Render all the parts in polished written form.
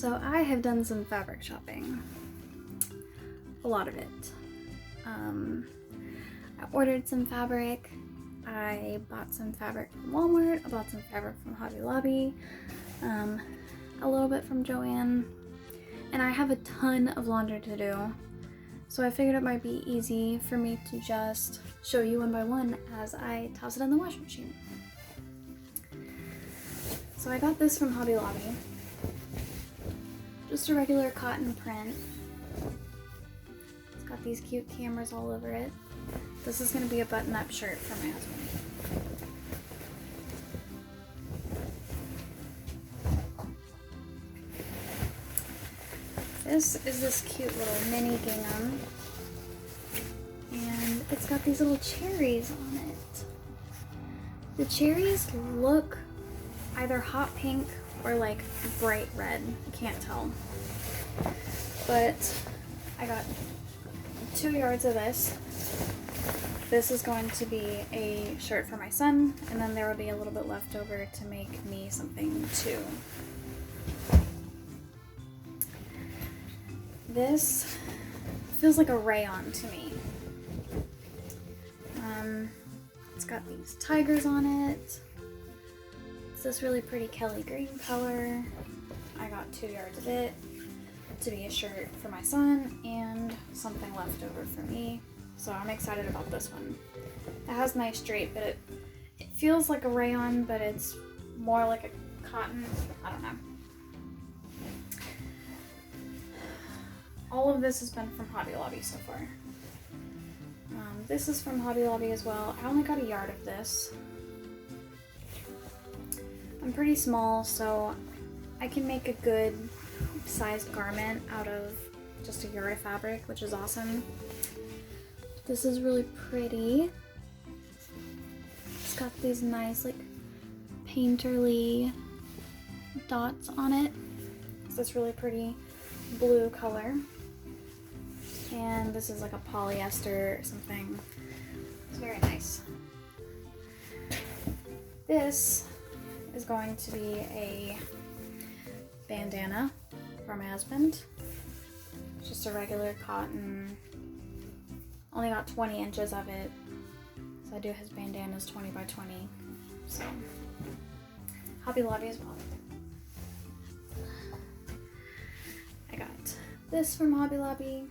So I have done some fabric shopping, a lot of it. I ordered some fabric, I bought some fabric from Walmart, I bought some fabric from Hobby Lobby, a little bit from Joann, and I have a ton of laundry to do. So I figured it might be easy for me to just show you one by one as I toss it in the washing machine. So I got this from Hobby Lobby. Just a regular cotton print. It's got these cute cameras all over it. This is going to be a button-up shirt for my husband. This is this cute little mini gingham, and it's got these little cherries on it. The cherries look either hot pink or like bright red, I can't tell. But I got 2 yards of this. This is going to be a shirt for my son, and then there will be a little bit left over to make me something too. This feels like a rayon to me. It's got these tigers on it. It's this really pretty Kelly green color. I got 2 yards of it to be a shirt for my son and something left over for me. So I'm excited about this one. It has nice drape, but it feels like a rayon, but it's more like a cotton. I don't know. All of this has been from Hobby Lobby so far. This is from Hobby Lobby as well. I only got a yard of this. I'm pretty small, so I can make a good sized garment out of just a yard of fabric, which is awesome. This is really pretty. It's got these nice like painterly dots on it. It's this really pretty blue color. And this is like a polyester or something. It's very nice. This is going to be a bandana for my husband. It's just a regular cotton. Only got 20 inches of it. So I do his bandanas 20 by 20. So Hobby Lobby as well. I got this from Hobby Lobby.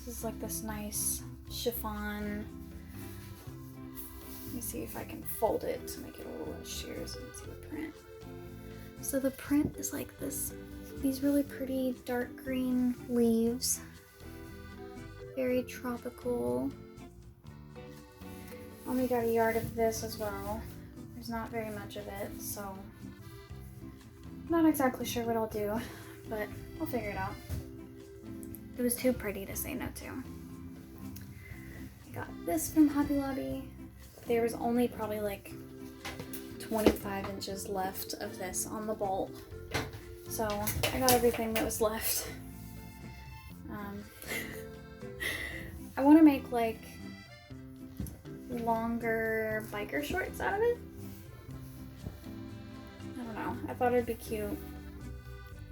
This is like this nice chiffon. Let me see if I can fold it to make it a little less sheer so you can see the print. So the print is like this, these really pretty dark green leaves. Very tropical. Only got a yard of this as well. There's not very much of it, so I'm not exactly sure what I'll do, but I'll figure it out. It was too pretty to say no to. I got this from Hobby Lobby. There was only probably like 25 inches left of this on the bolt. So I got everything that was left. I want to make like longer biker shorts out of it. I don't know. I thought it'd be cute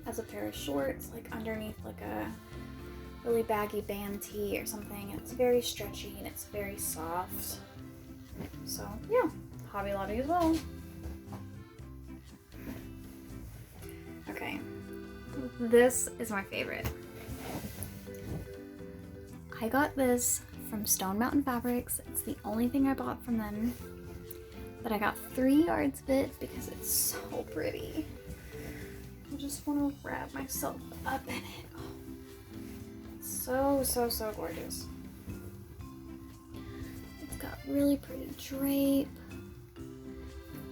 as a pair of shorts, like underneath like a really baggy band tee or something. It's very stretchy and it's very soft. So yeah, Hobby Lobby as well. Okay, this is my favorite. I got this from Stone Mountain Fabrics. It's the only thing I bought from them, but I got 3 yards of it because it's so pretty. I just want to wrap myself up in it. Oh, so gorgeous. It's got really pretty drape.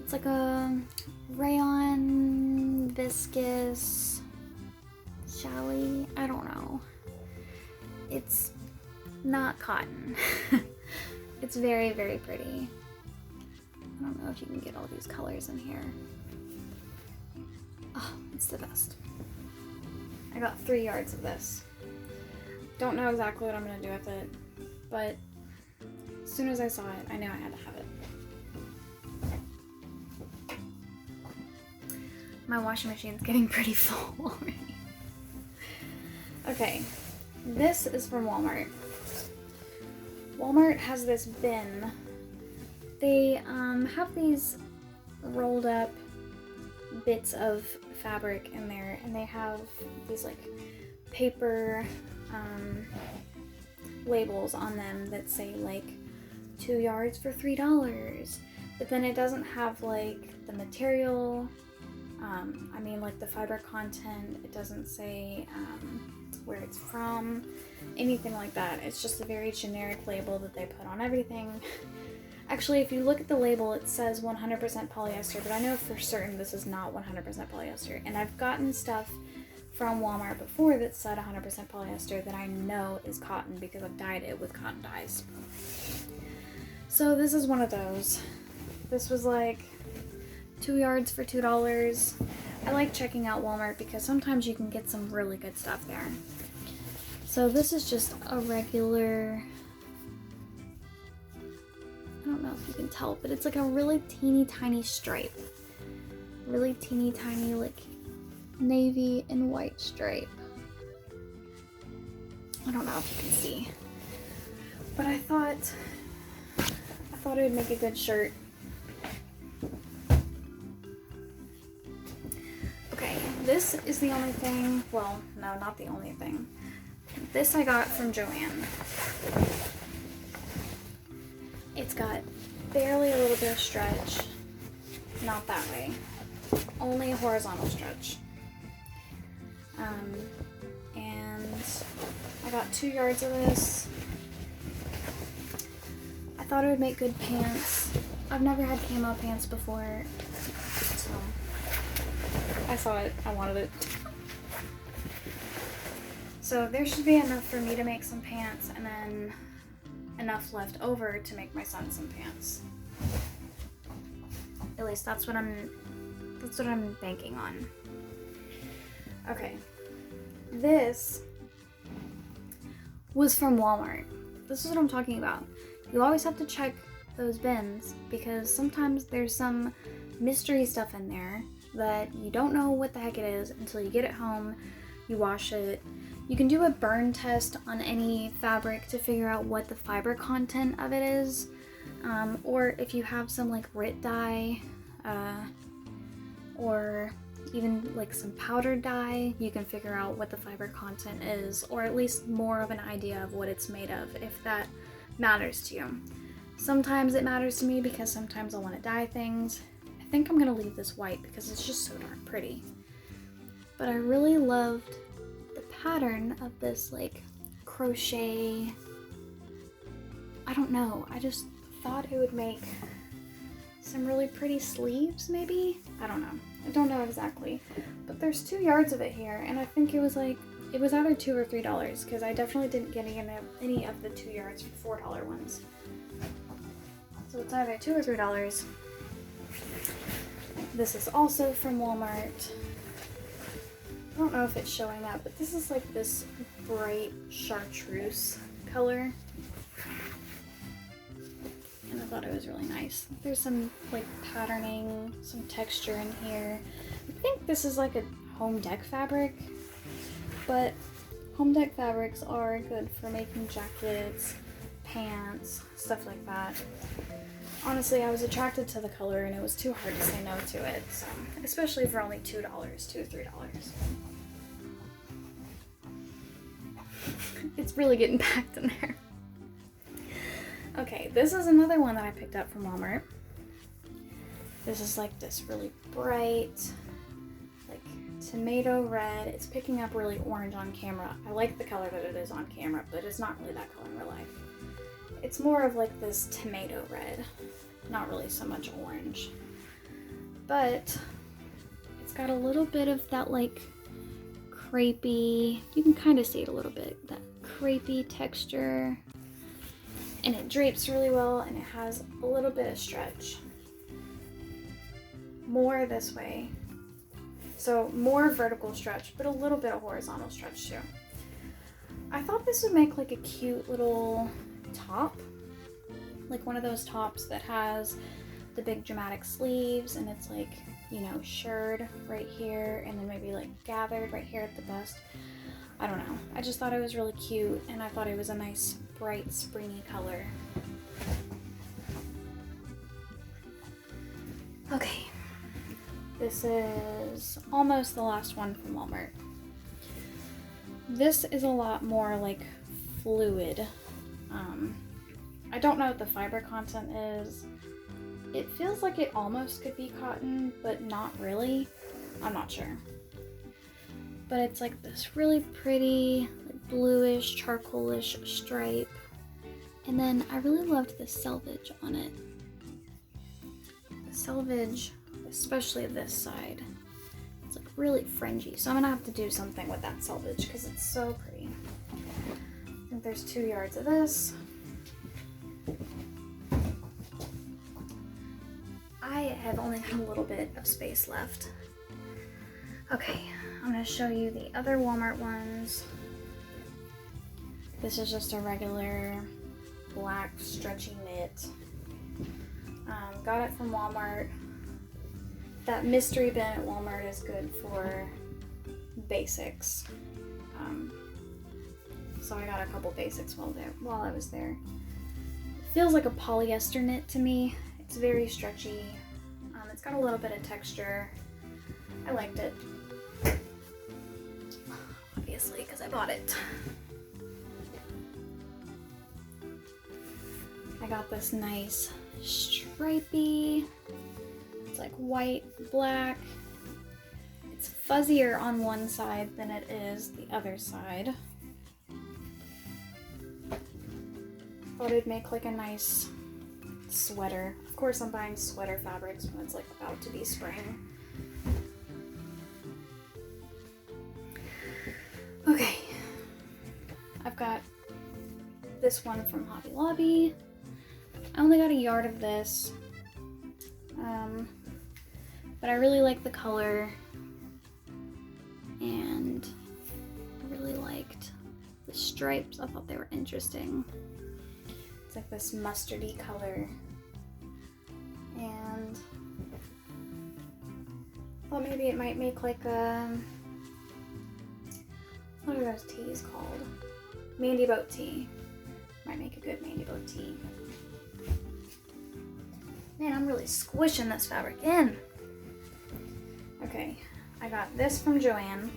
It's like a rayon, viscous, challis, I don't know. It's not cotton. It's very, very pretty. I don't know if you can get all these colors in here. Oh, it's the best. I got 3 yards of this. Don't know exactly what I'm gonna do with it, but as soon as I saw it, I knew I had to have it. My washing machine's getting pretty full already. Okay, this is from Walmart. Walmart has this bin. They have these rolled up bits of fabric in there, and they have these like paper labels on them that say like 2 yards for $3, but then it doesn't have like the material, I mean like the fiber content. It doesn't say where it's from, anything like that. It's just a very generic label that they put on everything. Actually, if you look at the label, it says 100% polyester, but I know for certain this is not 100% polyester. And I've gotten stuff from Walmart before that said 100% polyester that I know is cotton because I've dyed it with cotton dyes. So this is one of those. This was like 2 yards for $2. I like checking out Walmart because sometimes you can get some really good stuff there. So this is just a regular, I don't know if you can tell, but it's like a really teeny tiny stripe. Really teeny tiny like navy and white stripe. I don't know if you can see, but I thought it would make a good shirt. Okay, this is the only thing, well, no, not the only thing. This I got from Joann. It's got barely a little bit of stretch, not that way, only a horizontal stretch. And I got 2 yards of this. I thought it would make good pants. I've never had camo pants before, so I saw it, I wanted it. So there should be enough for me to make some pants, and then enough left over to make my son some pants. At least that's what I'm banking on. Okay. This was from Walmart. This is what I'm talking about. You always have to check those bins because sometimes there's some mystery stuff in there that you don't know what the heck it is until you get it home, you wash it. You can do a burn test on any fabric to figure out what the fiber content of it is, or if you have some like RIT dye, or even like some powdered dye, you can figure out what the fiber content is, or at least more of an idea of what it's made of, if that matters to you. Sometimes it matters to me because sometimes I want to dye things. I think I'm gonna leave this white because it's just so darn pretty. But I really loved the pattern of this like crochet, I don't know, I just thought it would make some really pretty sleeves maybe? I don't know. I don't know exactly. But there's 2 yards of it here, and I think it was either $2 or $3 because I definitely didn't get any of the 2 yards for $4 ones. So it's either $2 or $3. This is also from Walmart. I don't know if it's showing up, but this is like this bright chartreuse color. And I thought it was really nice. There's some like patterning, some texture in here. I think this is like a home deck fabric, but home deck fabrics are good for making jackets, pants, stuff like that. Honestly, I was attracted to the color and it was too hard to say no to it, so especially for only $2, $2 or $3. It's really getting packed in there. Okay, this is another one that I picked up from Walmart. This is like this really bright, like tomato red. It's picking up really orange on camera. I like the color that it is on camera, but it's not really that color in real life. It's more of like this tomato red, not really so much orange. But it's got a little bit of that like crepey, you can kind of see it a little bit, that crepey texture. And it drapes really well, and it has a little bit of stretch. More this way. So more vertical stretch, but a little bit of horizontal stretch too. I thought this would make like a cute little top. Like one of those tops that has the big dramatic sleeves, and it's like you know, shirred right here and then maybe like gathered right here at the bust. I don't know. I just thought it was really cute and I thought it was a nice bright springy color. Okay, this is almost the last one from Walmart. This is a lot more like fluid. I don't know what the fiber content is. It feels like it almost could be cotton, but not really. I'm not sure. But it's like this really pretty, like bluish, charcoalish stripe. And then I really loved the selvage on it. The selvage, especially this side, it's like really fringy. So I'm gonna have to do something with that selvage because it's so pretty. I think there's 2 yards of this. I have only got a little bit of space left. Okay, I'm gonna show you the other Walmart ones. This is just a regular black stretchy knit. Got it from Walmart. That mystery bin at Walmart is good for basics. So I got a couple basics while I was there. It feels like a polyester knit to me. It's very stretchy. It's got a little bit of texture. I liked it. Obviously, because I bought it. I got this nice stripey. It's like white, black. It's fuzzier on one side than it is the other side. Thought it'd make like a nice sweater. Of course I'm buying sweater fabrics when it's like about to be spring. Okay, I've got this one from Hobby Lobby. I only got a yard of this, but I really like the color and I really liked the stripes. I thought they were interesting. It's like this mustardy color, and I thought maybe it might make like a, what are those teas called? Mandy boat tea. Might make a good Mandy boat tea. Man, I'm really squishing this fabric in. Okay, I got this from Joann.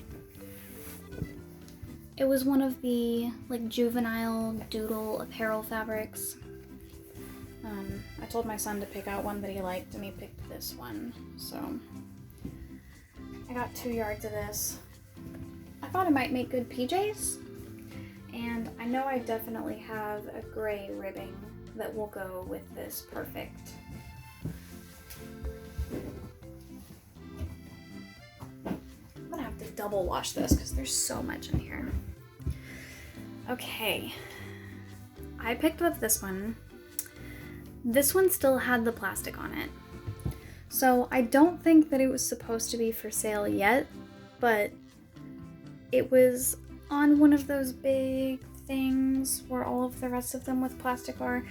It was one of the like juvenile doodle apparel fabrics. I told my son to pick out one that he liked and he picked this one. So I got 2 yards of this. I thought it might make good PJs. And I know I definitely have a gray ribbing that will go with this perfect. I'm gonna have to double wash this because there's so much in here. Okay, I picked up this one. This one still had the plastic on it. So I don't think that it was supposed to be for sale yet, but it was on one of those big things where all of the rest of them with plastic are.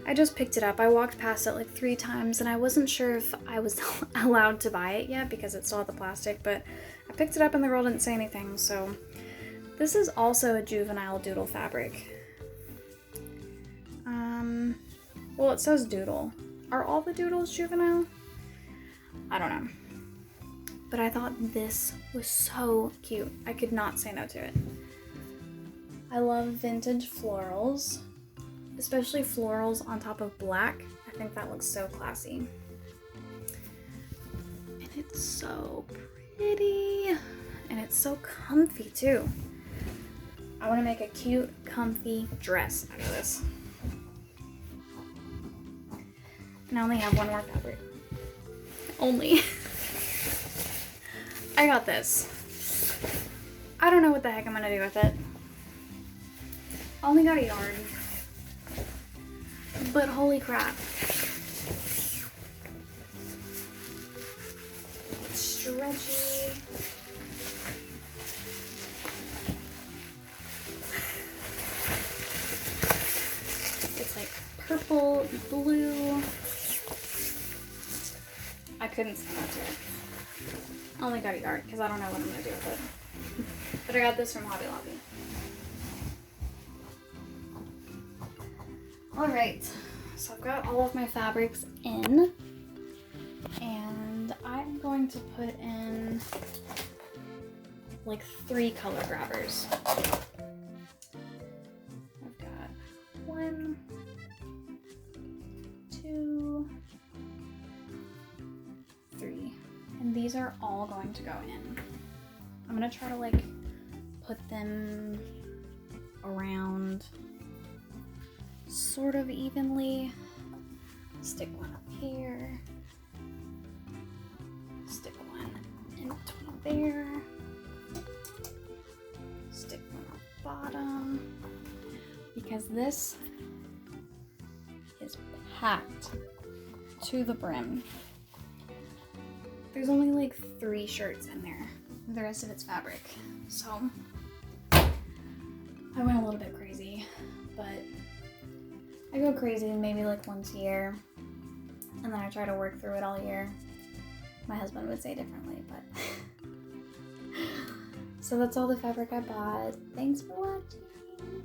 I just picked it up. I walked past it like 3 times and I wasn't sure if I was allowed to buy it yet because it still had the plastic, but I picked it up and the girl didn't say anything. So this is also a juvenile doodle fabric. Well, it says doodle. Are all the doodles juvenile? I don't know. But I thought this was so cute. I could not say no to it. I love vintage florals, especially florals on top of black. I think that looks so classy. And it's so pretty. And it's so comfy too. I want to make a cute, comfy dress out of this. And I only have one more fabric. Only. I got this. I don't know what the heck I'm gonna do with it. I only got a yard. But holy crap. It's stretchy. It's like purple, blue. I couldn't say that to it. I only got a yard because I don't know what I'm going to do with it. But I got this from Hobby Lobby. Alright, so I've got all of my fabrics in. And I'm going to put in like 3 color grabbers. I've got 1, 2, 3. And these are all going to go in. I'm gonna try to like put them around sort of evenly. Stick one up here. Stick one in between there. Stick one on the bottom. Because this is packed to the brim. There's only like 3 shirts in there. The rest of it's fabric. So I went a little bit crazy, but I go crazy maybe like once a year, and then I try to work through it all year. My husband would say differently, but so that's all the fabric I bought. Thanks for watching.